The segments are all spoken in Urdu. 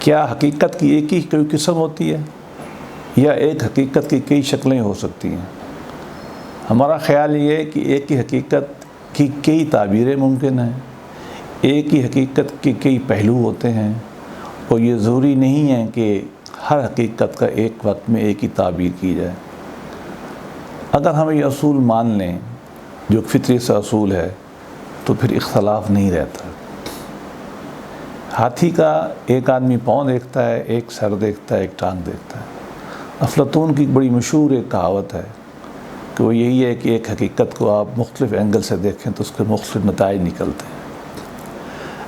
کیا حقیقت کی ایک ہی کوئی قسم ہوتی ہے یا ایک حقیقت کی کئی شکلیں ہو سکتی ہیں؟ ہمارا خیال یہ ہے کہ ایک ہی حقیقت کی کئی تعبیریں ممکن ہیں، ایک ہی حقیقت کے کئی پہلو ہوتے ہیں، اور یہ ضروری نہیں ہے کہ ہر حقیقت کا ایک وقت میں ایک ہی تعبیر کی جائے۔ اگر ہم یہ اصول مان لیں جو فطری سے اصول ہے تو پھر اختلاف نہیں رہتا۔ ہاتھی کا ایک آدمی پاؤں دیکھتا ہے، ایک سر دیکھتا ہے، ایک ٹانگ دیکھتا ہے۔ افلاطون کی بڑی مشہور ایک کہاوت ہے کہ وہ یہی ہے کہ ایک حقیقت کو آپ مختلف اینگل سے دیکھیں تو اس کے مختلف نتائج نکلتے ہیں۔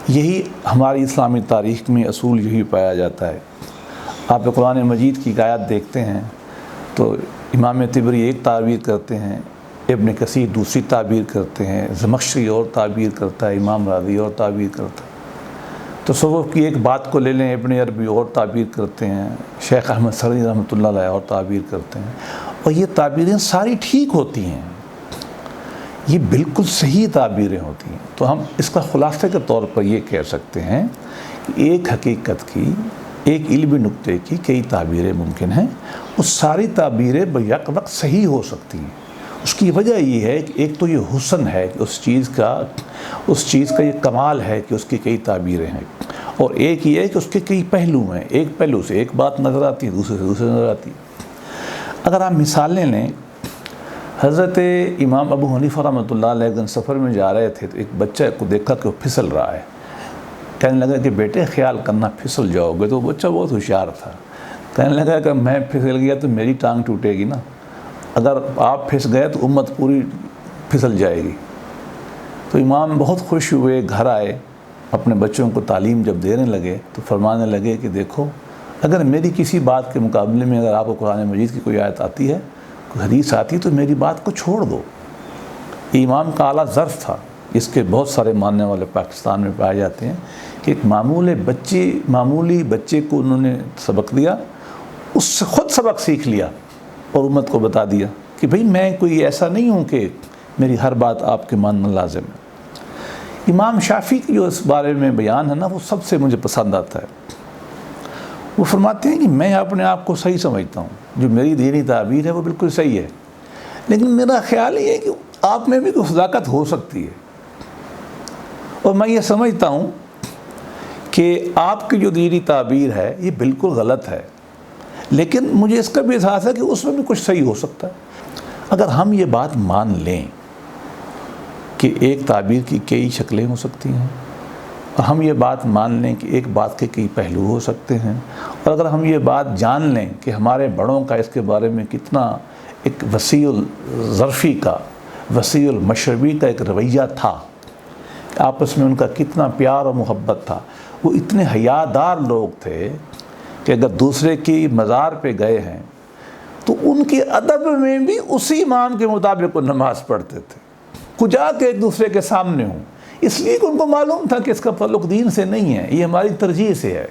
یہی ہماری اسلامی تاریخ میں اصول یہی پایا جاتا ہے۔ آپ قرآن مجید کی آیات دیکھتے ہیں تو امام طبری ایک تعبیر کرتے ہیں، ابن کثیر دوسری تعبیر کرتے ہیں، زمخشری اور تعبیر کرتا ہے، امام راضی اور تعبیر کرتا ہے۔ تصوف کی ایک بات کو لے لیں، ابن عربی اور تعبیر کرتے ہیں، شیخ احمد سعدی رحمۃ اللہ علیہ اور تعبیر کرتے ہیں، اور یہ تعبیریں ساری ٹھیک ہوتی ہیں، یہ بالکل صحیح تعبیریں ہوتی ہیں۔ تو ہم اس کا خلاصے کے طور پر یہ کہہ سکتے ہیں کہ ایک حقیقت کی، ایک علمی نقطے کی کئی تعبیریں ممکن ہیں، وہ ساری تعبیریں بیک وقت صحیح ہو سکتی ہیں۔ اس کی وجہ یہ ہے کہ ایک تو یہ حسن ہے کہ اس چیز کا یہ کمال ہے کہ اس کی کئی تعبیریں ہیں، اور ایک یہ ہے کہ اس کے کئی پہلو ہیں، ایک پہلو سے ایک بات نظر آتی ہے، دوسرے سے دوسرے نظر آتی ہے۔ اگر آپ مثالیں لیں، حضرت امام ابو حنیفہ رحمۃ اللہ علیہ ایک دن سفر میں جا رہے تھے تو ایک بچہ کو دیکھا کہ وہ پھسل رہا ہے، کہنے لگا کہ بیٹے خیال کرنا پھسل جاؤ گے۔ تو وہ بچہ بہت ہوشیار تھا، کہنے لگا کہ میں پھسل گیا تو میری ٹانگ ٹوٹے گی نا، اگر آپ پھنس گئے تو امت پوری پھسل جائے گی۔ تو امام بہت خوش ہوئے، گھر آئے، اپنے بچوں کو تعلیم جب دینے لگے تو فرمانے لگے کہ دیکھو، اگر میری کسی بات کے مقابلے میں اگر آپ کو قرآن مجید کی کوئی آیت آتی ہے، کوئی حدیث آتی ہے، تو میری بات کو چھوڑ دو۔ یہ امام کا اعلیٰ ظرف تھا، اس کے بہت سارے ماننے والے پاکستان میں پائے جاتے ہیں کہ ایک معمولی بچے کو انہوں نے سبق دیا، اس سے خود سبق سیکھ لیا اور امت کو بتا دیا کہ بھئی میں کوئی ایسا نہیں ہوں کہ میری ہر بات آپ کے ماننا لازم ہے۔ امام شافعی کی جو اس بارے میں بیان ہے نا، وہ سب سے مجھے پسند آتا ہے۔ وہ فرماتے ہیں کہ میں اپنے آپ کو صحیح سمجھتا ہوں، جو میری دینی تعبیر ہے وہ بالکل صحیح ہے، لیکن میرا خیال یہ ہے کہ آپ میں بھی کوئی صداقت ہو سکتی ہے، اور میں یہ سمجھتا ہوں کہ آپ کی جو دینی تعبیر ہے یہ بالکل غلط ہے، لیکن مجھے اس کا بھی احساس ہے کہ اس میں بھی کچھ صحیح ہو سکتا ہے۔ اگر ہم یہ بات مان لیں کہ ایک تعبیر کی کئی شکلیں ہو سکتی ہیں، اور ہم یہ بات مان لیں کہ ایک بات کے کئی پہلو ہو سکتے ہیں، اور اگر ہم یہ بات جان لیں کہ ہمارے بڑوں کا اس کے بارے میں کتنا ایک وسیع الظرفی کا، وسیع المشربی کا ایک رویہ تھا، آپس میں ان کا کتنا پیار و محبت تھا، وہ اتنے حیادار لوگ تھے کہ اگر دوسرے کی مزار پہ گئے ہیں تو ان کے ادب میں بھی اسی امام کے مطابق وہ نماز پڑھتے تھے، کجا کے ایک دوسرے کے سامنے ہوں، اس لیے کہ ان کو معلوم تھا کہ اس کا تعلق دین سے نہیں ہے، یہ ہماری ترجیح سے ہے۔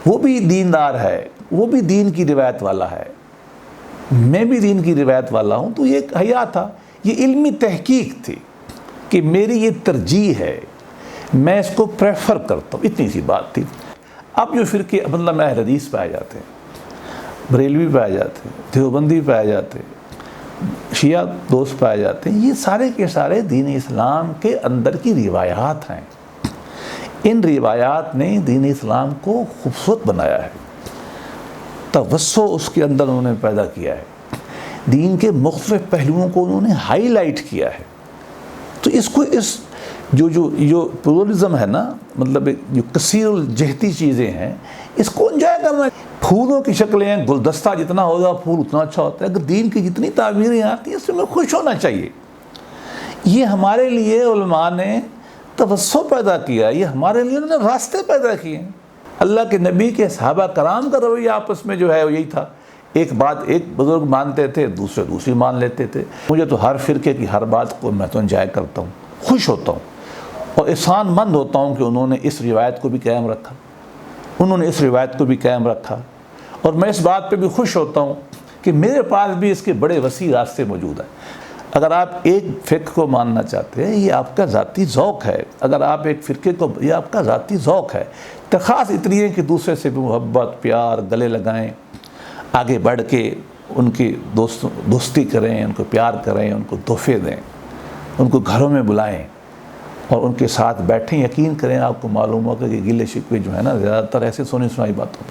وہ بھی دیندار ہے، وہ بھی دین کی روایت والا ہے، میں بھی دین کی روایت والا ہوں، تو یہ ایک حیا تھا، یہ علمی تحقیق تھی کہ میری یہ ترجیح ہے، میں اس کو پریفر کرتا ہوں، اتنی سی بات تھی۔ اب جو فرقے مطلب اہل حدیث پائے جاتے ہیں، بریلوی پائے جاتے ہیں، دیوبندی پائے جاتے ہیں، شیعہ دوست پائے جاتے ہیں، یہ سارے کے سارے دین اسلام کے اندر کی روایات ہیں۔ ان روایات نے دین اسلام کو خوبصورت بنایا ہے، توسع اس کے اندر انہوں نے پیدا کیا ہے، دین کے مختلف پہلوؤں کو انہوں نے ہائی لائٹ کیا ہے۔ تو اس کو جو پلورلزم ہے نا، مطلب جو کثیر الجہتی چیزیں ہیں، اس کو انجوائے کرنا۔ پھولوں کی شکلیں ہیں، گلدستہ جتنا ہوگا پھول اتنا اچھا ہوتا ہے، اگر دین کی جتنی تعبیریں آتی ہیں اس میں خوش ہونا چاہیے۔ یہ ہمارے لیے علماء نے توسع پیدا کیا، یہ ہمارے لیے انہوں نے راستے پیدا کیے ہیں۔ اللہ کے نبی کے صحابہ کرام کا رویہ آپس میں جو ہے وہ یہی تھا، ایک بات ایک بزرگ مانتے تھے، دوسرے دوسری مان لیتے تھے۔ مجھے تو ہر فرقے کی ہر بات کو میں تو انجوائے کرتا ہوں، خوش ہوتا ہوں، اور احسان مند ہوتا ہوں کہ انہوں نے اس روایت کو بھی قائم رکھا، اور میں اس بات پہ بھی خوش ہوتا ہوں کہ میرے پاس بھی اس کے بڑے وسیع راستے موجود ہیں۔ اگر آپ ایک فقہ کو ماننا چاہتے ہیں، یہ آپ کا ذاتی ذوق ہے، اگر آپ ایک فرقے کو، یہ آپ کا ذاتی ذوق ہے، تو خاص اتنی ہے کہ دوسرے سے بھی محبت، پیار، گلے لگائیں، آگے بڑھ کے ان کی دوستی کریں، ان کو پیار کریں، ان کو تحفے دیں، ان کو گھروں میں بلائیں اور ان کے ساتھ بیٹھیں. یقین کریں آپ کو معلوم ہوگا کہ گلے شکوے جو ہے نا زیادہ تر ایسے سنی سنائی باتوں